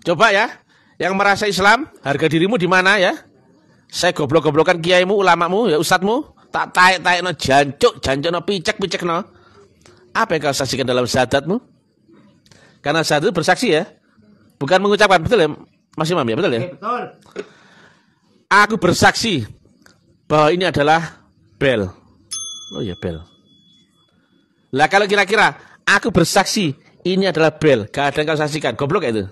Coba ya, yang merasa Islam, harga dirimu di mana ya? Saya goblok-goblokan kiaimu, ulamamu, ya ustadmu, tak taek-taek no jancuk no picek no. Apa yang kau saksikan dalam syahadatmu? Karena syahadat itu bersaksi ya, bukan mengucapkan, betul ya, Mas Imam ya, betul ya? Betul. Aku bersaksi bahwa ini adalah bel. Oh ya bel. Lah kalau kira-kira aku bersaksi ini adalah bel, gak ada yang kau saksikan, goblok ya itu?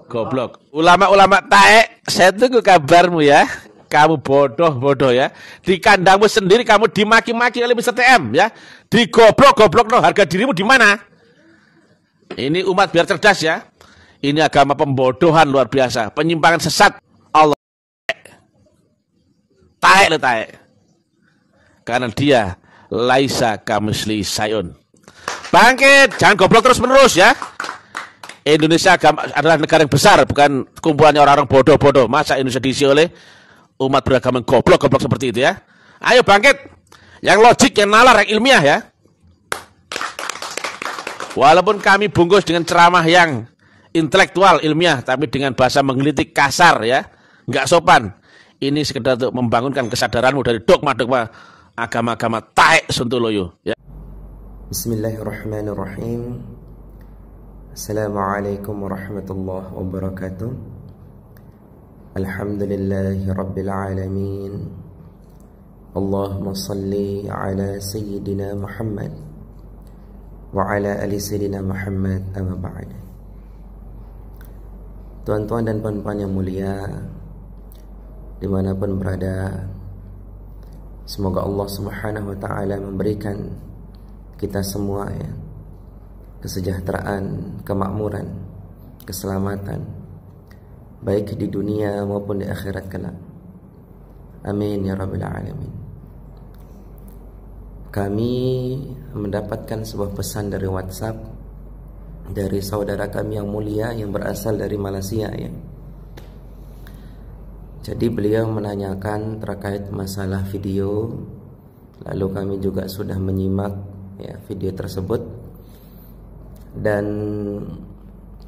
Goblok. Ulama-ulama taek, saya tunggu kabarmu ya. Kamu bodoh ya. Di kandangmu sendiri kamu dimaki-maki oleh Mr. TM ya. Digoblok-goblok no, harga dirimu di mana? Ini umat biar cerdas ya. Ini agama pembodohan luar biasa, penyimpangan sesat. Allah taek. Karena dia laisa kamisli sayun. Bangkit, jangan goblok terus-menerus ya. Indonesia adalah negara yang besar, bukan kumpulannya orang-orang bodoh-bodoh. Masa Indonesia diisi oleh umat beragama goblok-goblok seperti itu ya. Ayo bangkit. Yang logik, yang nalar, yang ilmiah ya. Walaupun kami bungkus dengan ceramah yang intelektual, ilmiah, tapi dengan bahasa menggelitik kasar ya. Enggak sopan. Ini sekedar untuk membangunkan kesadaranmu dari dogma-dogma agama-agama taek Sontoloyo ya. Bismillahirrahmanirrahim. Assalamualaikum warahmatullahi wabarakatuh. Alhamdulillahi rabbil alamin. Allahumma salli ala sayyidina Muhammad wa ala ali sayyidina Muhammad, amma ba'd. Tuan-tuan dan puan-puan yang mulia, dimanapun berada, semoga Allah subhanahu wa ta'ala memberikan kita semua ya kesejahteraan, kemakmuran, keselamatan, baik di dunia maupun di akhirat kelak. Amin ya rabbil alamin. Kami mendapatkan sebuah pesan dari WhatsApp dari saudara kami yang mulia yang berasal dari Malaysia ya. Jadi beliau menanyakan terkait masalah video. Lalu kami juga sudah menyimak ya video tersebut. Dan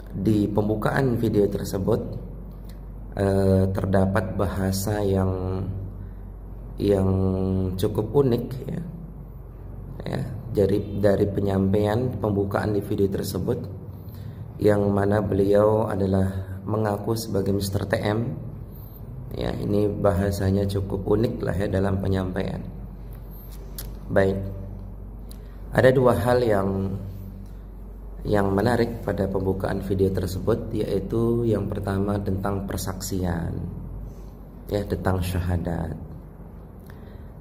di pembukaan video tersebut terdapat bahasa yang cukup unik ya. Dari penyampaian pembukaan di video tersebut, yang mana beliau adalah mengaku sebagai Mr. TM ya. Ini bahasanya cukup unik lah ya dalam penyampaian. Baik, ada dua hal yang menarik pada pembukaan video tersebut, yaitu yang pertama tentang persaksian ya, tentang syahadat.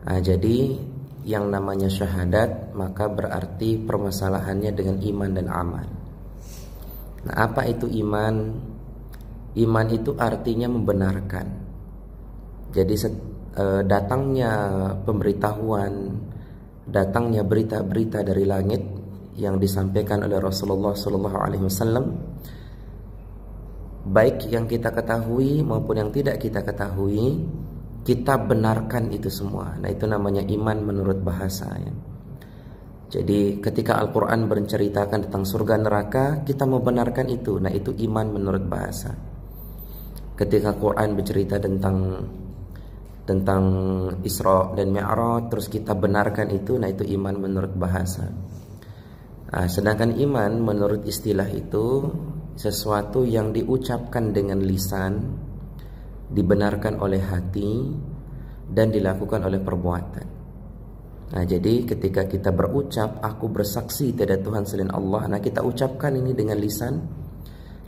Nah, jadi yang namanya syahadat maka berarti permasalahannya dengan iman dan amal. Nah, apa itu iman? Iman itu artinya membenarkan. Jadi datangnya pemberitahuan, datangnya berita-berita dari langit yang disampaikan oleh Rasulullah SAW, baik yang kita ketahui maupun yang tidak kita ketahui, kita benarkan itu semua. Nah, itu namanya iman menurut bahasa ya. Jadi ketika Al-Quran berceritakan tentang surga neraka, kita membenarkan itu. Nah, itu iman menurut bahasa. Ketika Quran bercerita tentang Isra dan Mi'raj, terus kita benarkan itu, nah itu iman menurut bahasa. Nah, sedangkan iman menurut istilah itu sesuatu yang diucapkan dengan lisan, dibenarkan oleh hati, dan dilakukan oleh perbuatan. Nah, jadi ketika kita berucap, aku bersaksi tiada Tuhan selain Allah, nah kita ucapkan ini dengan lisan,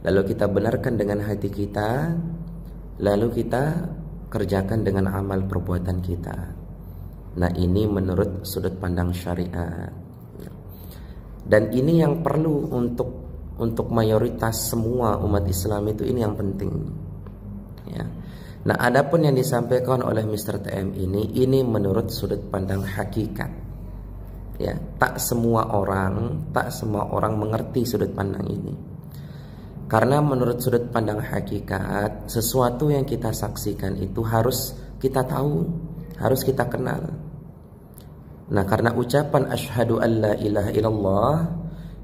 lalu kita benarkan dengan hati kita, lalu kita kerjakan dengan amal perbuatan kita. Nah, ini menurut sudut pandang syariat. Dan ini yang perlu untuk mayoritas semua umat Islam itu, ini yang penting ya. Nah, adapun yang disampaikan oleh Mr. TM ini menurut sudut pandang hakikat ya. Tak semua orang mengerti sudut pandang ini. Karena menurut sudut pandang hakikat, sesuatu yang kita saksikan itu harus kita tahu, harus kita kenal. Nah, karena ucapan asyhadu an la ilaha illallah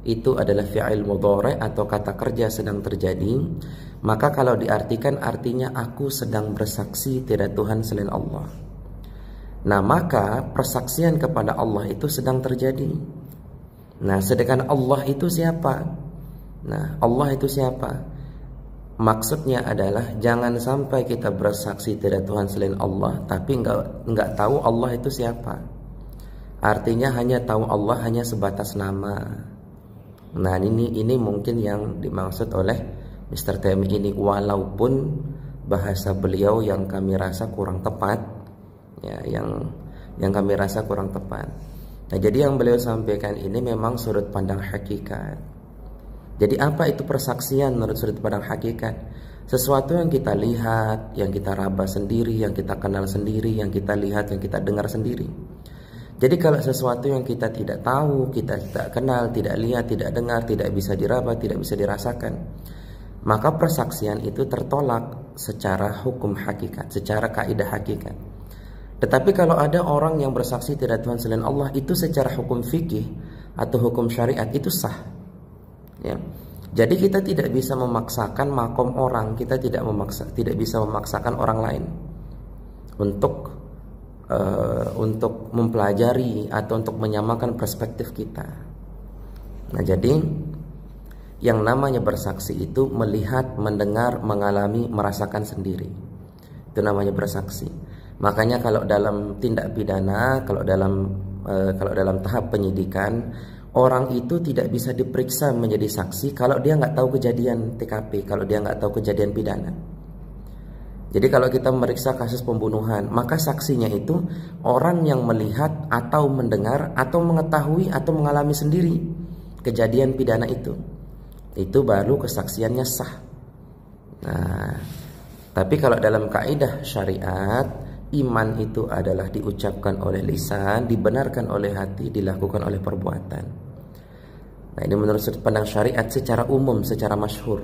itu adalah fi'il mudhari' atau kata kerja sedang terjadi, Maka kalau diartikan artinya aku sedang bersaksi tidak Tuhan selain Allah. Nah, maka persaksian kepada Allah itu sedang terjadi. Nah, sedangkan Allah itu siapa? Nah, Allah itu siapa? Maksudnya adalah jangan sampai kita bersaksi tidak Tuhan selain Allah, tapi nggak tahu Allah itu siapa. Artinya hanya tahu Allah hanya sebatas nama. Nah, ini mungkin yang dimaksud oleh Mr. Taimi ini, walaupun bahasa beliau yang kami rasa kurang tepat, ya, yang kami rasa kurang tepat. Nah, jadi yang beliau sampaikan ini memang sudut pandang hakikat. Jadi apa itu persaksian menurut sudut pandang hakikat? Sesuatu yang kita lihat, yang kita raba sendiri, yang kita kenal sendiri, yang kita lihat, yang kita dengar sendiri. Jadi kalau sesuatu yang kita tidak tahu, kita tidak kenal, tidak lihat, tidak dengar, tidak bisa diraba, tidak bisa dirasakan, maka persaksian itu tertolak secara hukum hakikat, secara kaidah hakikat. Tetapi kalau ada orang yang bersaksi tidak Tuhan selain Allah, itu secara hukum fikih atau hukum syariat itu sah. Ya. Jadi kita tidak bisa memaksakan makom orang, kita tidak bisa memaksakan orang lain untuk mempelajari atau untuk menyamakan perspektif kita. Nah, jadi yang namanya bersaksi itu melihat, mendengar, mengalami, merasakan sendiri. Itu namanya bersaksi. Makanya kalau dalam tindak pidana, kalau dalam tahap penyidikan, orang itu tidak bisa diperiksa menjadi saksi kalau dia nggak tahu kejadian TKP, kalau dia nggak tahu kejadian pidana. Jadi kalau kita memeriksa kasus pembunuhan, maka saksinya itu orang yang melihat atau mendengar atau mengetahui atau mengalami sendiri kejadian pidana itu. Itu baru kesaksiannya sah. Nah, tapi kalau dalam kaidah syariat, iman itu adalah diucapkan oleh lisan, dibenarkan oleh hati, dilakukan oleh perbuatan. Nah, ini menurut sudut pandang syariat secara umum, secara masyhur.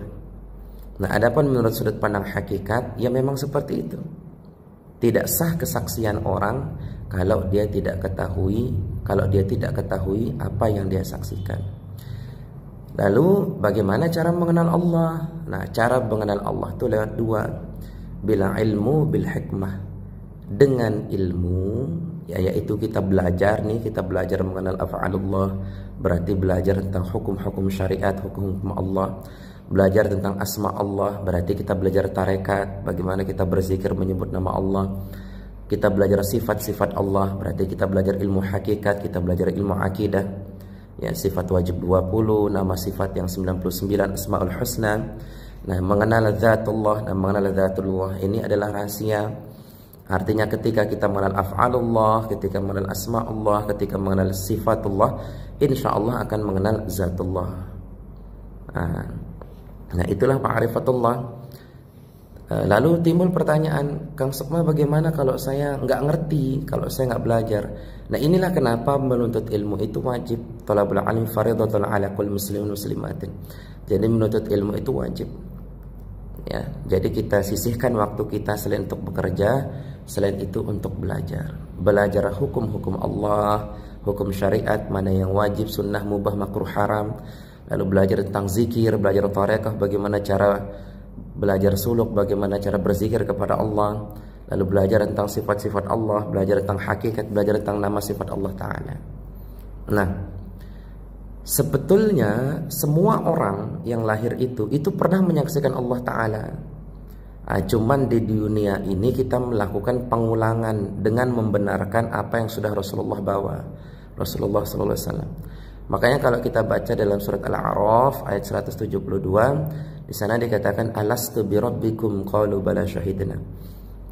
Nah, adapun menurut sudut pandang hakikat, ya memang seperti itu. Tidak sah kesaksian orang kalau dia tidak ketahui apa yang dia saksikan. Lalu bagaimana cara mengenal Allah? Nah, cara mengenal Allah itu lewat dua. Bila ilmu bil hikmah. Dengan ilmu, yaitu kita belajar mengenal af'alullah, berarti belajar tentang hukum-hukum syariat, hukum-hukum Allah. Belajar tentang asma Allah, berarti kita belajar tarekat, bagaimana kita berzikir menyebut nama Allah. Kita belajar sifat-sifat Allah, berarti kita belajar ilmu hakikat, kita belajar ilmu akidah. Ya, sifat wajib 20, nama sifat yang 99, asmaul husna. Nah, mengenal zatullah dan mengenal zatullah ini adalah rahasia. Artinya ketika kita mengenal af'alullah, ketika mengenal asma Allah, ketika mengenal sifatullah, insyaallah akan mengenal zatullah. Nah, itulah ma'rifatullah. Lalu timbul pertanyaan, Kang Sukma, bagaimana kalau saya nggak ngerti, kalau saya nggak belajar? Nah, inilah kenapa menuntut ilmu itu wajib. Thalabul ilmi fardhatun 'ala kulli muslimin muslimatin. Jadi menuntut ilmu itu wajib. Ya, jadi kita sisihkan waktu kita selain untuk bekerja, selain itu untuk belajar. Belajar hukum-hukum Allah, hukum syariat, mana yang wajib, sunnah, mubah, makruh, haram. Lalu belajar tentang zikir, belajar tarekah, bagaimana cara belajar suluk, bagaimana cara berzikir kepada Allah. Lalu belajar tentang sifat-sifat Allah, belajar tentang hakikat, belajar tentang nama sifat Allah Ta'ala. Nah, sebetulnya semua orang yang lahir itu pernah menyaksikan Allah Ta'ala. Cuman di dunia ini kita melakukan pengulangan dengan membenarkan apa yang sudah Rasulullah bawa, Rasulullah SAW. Makanya kalau kita baca dalam surat Al-A'raf ayat 172, di sana dikatakan alastu birabbikum qalu bala syahidna.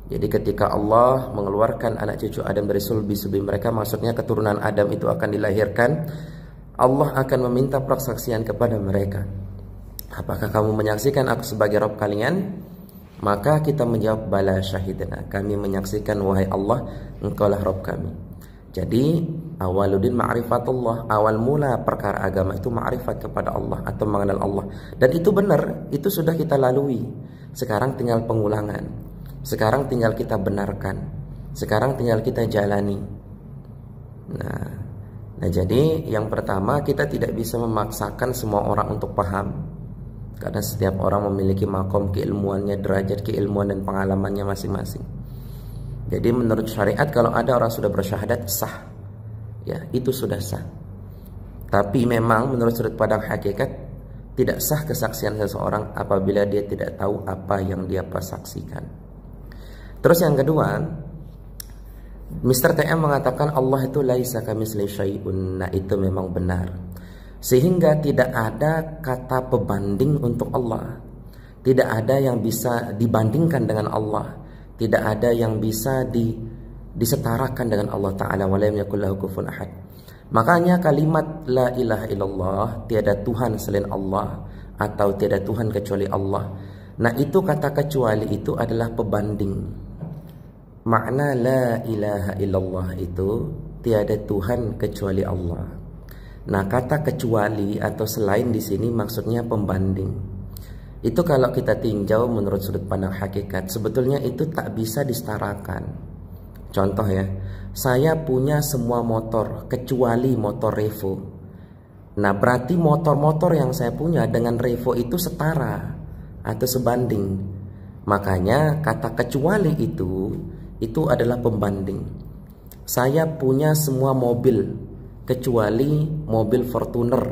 Jadi ketika Allah mengeluarkan anak cucu Adam dari sulbi-sulbi mereka, maksudnya keturunan Adam itu akan dilahirkan, Allah akan meminta persaksian kepada mereka. Apakah kamu menyaksikan aku sebagai Rabb kalian? Maka kita menjawab bala syahidna. Kami menyaksikan wahai Allah, engkaulah Rabb kami. Jadi awaludin ma'rifatullah, awal mula perkara agama itu ma'rifat kepada Allah atau mengenal Allah. Dan itu benar, itu sudah kita lalui. Sekarang tinggal pengulangan. Sekarang tinggal kita benarkan. Sekarang tinggal kita jalani. Nah, jadi yang pertama, kita tidak bisa memaksakan semua orang untuk paham. Karena setiap orang memiliki makom keilmuannya, derajat keilmuan dan pengalamannya masing-masing. Jadi menurut syariat kalau ada orang sudah bersyahadat sah, ya itu sudah sah. Tapi memang menurut sudut pandang hakikat tidak sah kesaksian seseorang apabila dia tidak tahu apa yang dia persaksikan. Terus yang kedua, Mr. TM mengatakan Allah itu laisa kamitslihi syai'un. Nah itu memang benar. Sehingga tidak ada kata pebanding untuk Allah. Tidak ada yang bisa dibandingkan dengan Allah. Tidak ada yang bisa disetarakan dengan Allah Ta'ala. Wa lam yakul lahu kufuwan ahad. Makanya kalimat la ilaha illallah, tiada Tuhan selain Allah, atau tiada Tuhan kecuali Allah. Nah itu kata kecuali itu adalah pebanding. Makna la ilaha illallah itu tiada Tuhan kecuali Allah. Nah kata kecuali atau selain di sini maksudnya pembanding. Itu kalau kita tinjau menurut sudut pandang hakikat, sebetulnya itu tak bisa disetarakan. Contoh ya, saya punya semua motor kecuali motor Revo. Nah berarti motor-motor yang saya punya dengan Revo itu setara atau sebanding. Makanya kata kecuali itu adalah pembanding. Saya punya semua mobil kecuali mobil Fortuner.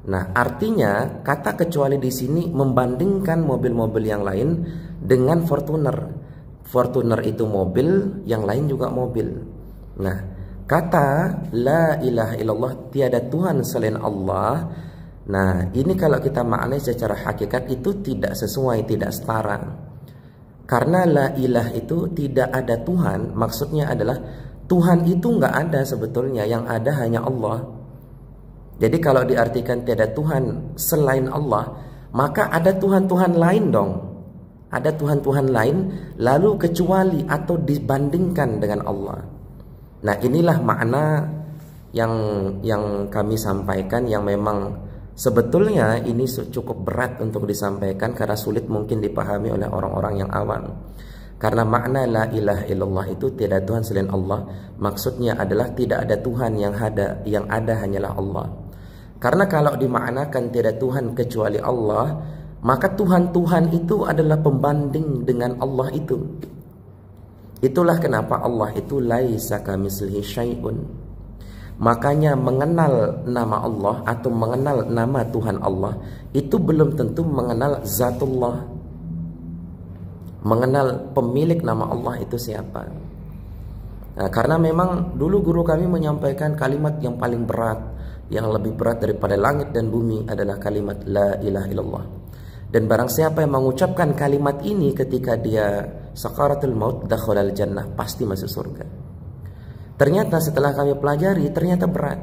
Nah artinya kata kecuali di sini membandingkan mobil-mobil yang lain dengan Fortuner. Fortuner itu mobil, yang lain juga mobil. Nah kata la ilaha illallah, tiada Tuhan selain Allah. Nah ini kalau kita maknai secara hakikat itu tidak sesuai, tidak setara. Karena la ilah itu tidak ada Tuhan, maksudnya adalah Tuhan itu nggak ada sebetulnya, yang ada hanya Allah. Jadi kalau diartikan tiada Tuhan selain Allah, maka ada Tuhan-Tuhan lain dong. Ada Tuhan-Tuhan lain lalu kecuali atau dibandingkan dengan Allah. Nah inilah makna yang kami sampaikan, yang memang sebetulnya ini cukup berat untuk disampaikan karena sulit mungkin dipahami oleh orang-orang yang awam. Karena makna la ilaha illallah itu tiada Tuhan selain Allah, maksudnya adalah tidak ada Tuhan yang ada hanyalah Allah. Karena kalau dimaknakan tiada Tuhan kecuali Allah, maka Tuhan-Tuhan itu adalah pembanding dengan Allah itu. Itulah kenapa Allah itu laisa kamitslihi syai'un. Makanya mengenal nama Allah atau mengenal nama Tuhan Allah itu belum tentu mengenal zatullah, mengenal pemilik nama Allah itu siapa. Nah, karena memang dulu guru kami menyampaikan kalimat yang paling berat, yang lebih berat daripada langit dan bumi adalah kalimat la ilaha illallah. Dan barang siapa yang mengucapkan kalimat ini ketika dia sakaratul maut, dakhalal jannah, pasti masuk surga. Ternyata setelah kami pelajari, ternyata berat.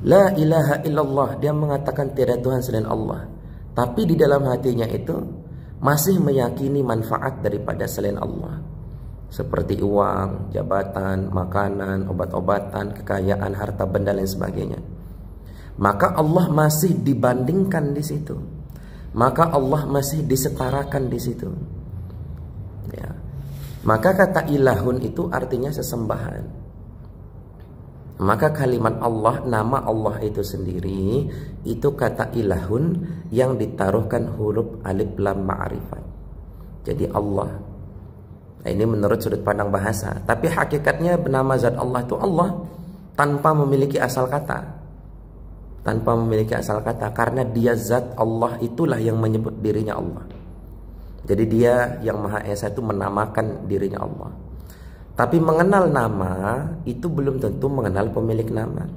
La ilaha illallah, dia mengatakan tiada Tuhan selain Allah, tapi di dalam hatinya itu masih meyakini manfaat daripada selain Allah, seperti uang, jabatan, makanan, obat-obatan, kekayaan, harta benda dan sebagainya. Maka Allah masih dibandingkan di situ. Maka Allah masih disetarakan di situ. Ya. Maka kata ilahun itu artinya sesembahan. Maka kalimat Allah, nama Allah itu sendiri, itu kata ilahun yang ditaruhkan huruf alif lam ma'rifat. Jadi Allah. Nah, ini menurut sudut pandang bahasa. Tapi hakikatnya nama zat Allah itu Allah tanpa memiliki asal kata. Tanpa memiliki asal kata, karena dia zat Allah itulah yang menyebut dirinya Allah. Jadi dia yang Maha Esa itu menamakan dirinya Allah. Tapi mengenal nama itu belum tentu mengenal pemilik nama.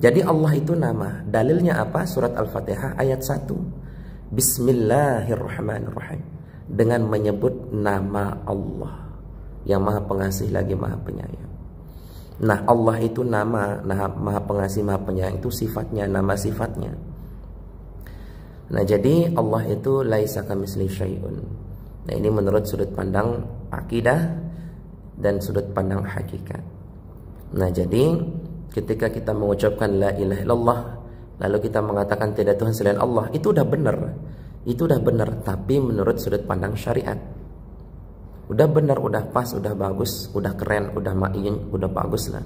Jadi Allah itu nama. Dalilnya apa? Surat Al-Fatihah ayat 1. Bismillahirrahmanirrahim. Dengan menyebut nama Allah yang Maha Pengasih lagi Maha Penyayang. Nah Allah itu nama, nah Maha Pengasih Maha Penyayang itu sifatnya, nama sifatnya. Nah jadi Allah itu laisa kamitslihi syai'un. Nah ini menurut sudut pandang akidah dan sudut pandang hakikat. Nah jadi ketika kita mengucapkan la ilaha illallah, lalu kita mengatakan tidak Tuhan selain Allah, itu udah benar. Itu udah benar, tapi menurut sudut pandang syariat. Udah benar, udah pas, udah bagus, udah keren, udah ma'in, udah bagus lah.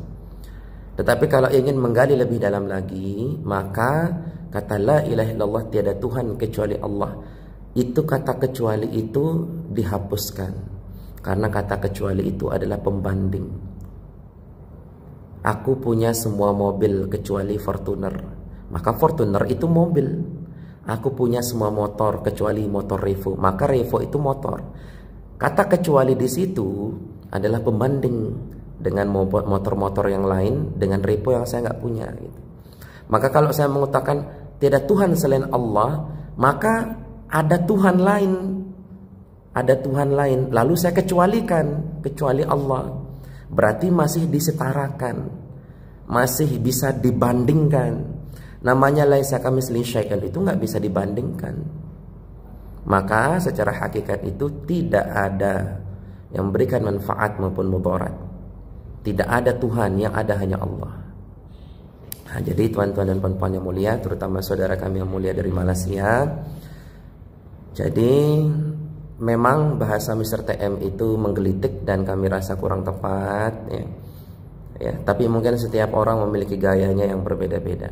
Tetapi kalau ingin menggali lebih dalam lagi, maka kata la ilaha illallah, tiada Tuhan kecuali Allah, itu kata kecuali itu dihapuskan, karena kata kecuali itu adalah pembanding. Aku punya semua mobil kecuali Fortuner, maka Fortuner itu mobil. Aku punya semua motor kecuali motor Revo, maka Revo itu motor. Kata kecuali di situ adalah pembanding dengan motor-motor yang lain, dengan Revo yang saya nggak punya gitu. Maka kalau saya mengatakan tiada Tuhan selain Allah, maka ada Tuhan lain. Ada Tuhan lain, lalu saya kecualikan, kecuali Allah. Berarti masih disetarakan, masih bisa dibandingkan. Namanya laisa kamitslihi syai'un, itu nggak bisa dibandingkan. Maka secara hakikat itu tidak ada yang memberikan manfaat maupun mudarat. Tidak ada Tuhan, yang ada hanya Allah. Nah, jadi tuan-tuan dan puan-puan yang mulia, terutama saudara kami yang mulia dari Malaysia, jadi memang bahasa Mr. TM itu menggelitik dan kami rasa kurang tepat ya. Tapi mungkin setiap orang memiliki gayanya yang berbeda-beda.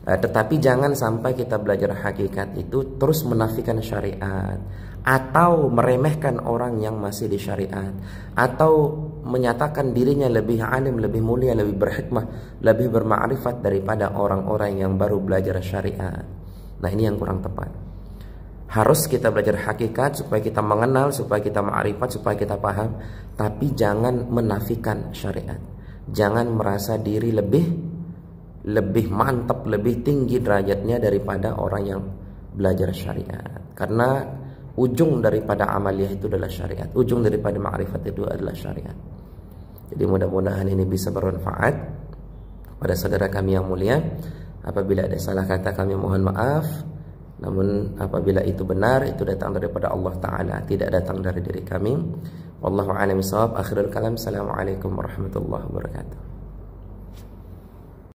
Tetapi jangan sampai kita belajar hakikat itu terus menafikan syariat, atau meremehkan orang yang masih di syariat, atau menyatakan dirinya lebih alim, lebih mulia, lebih berhikmah, lebih berma'rifat daripada orang-orang yang baru belajar syariat. Nah, ini yang kurang tepat. Harus kita belajar hakikat supaya kita mengenal, supaya kita ma'rifat, supaya kita paham. Tapi jangan menafikan syariat. Jangan merasa diri lebih mantap, lebih tinggi derajatnya daripada orang yang belajar syariat. Karena ujung daripada amaliyah itu adalah syariat. Ujung daripada ma'rifat itu adalah syariat. Jadi mudah-mudahan ini bisa bermanfaat pada saudara kami yang mulia. Apabila ada salah kata kami mohon maaf. Namun apabila itu benar, itu datang daripada Allah Ta'ala, tidak datang dari diri kami. Wallahu a'lam bishawab. Akhirul kalam. Assalamualaikum warahmatullahi wabarakatuh.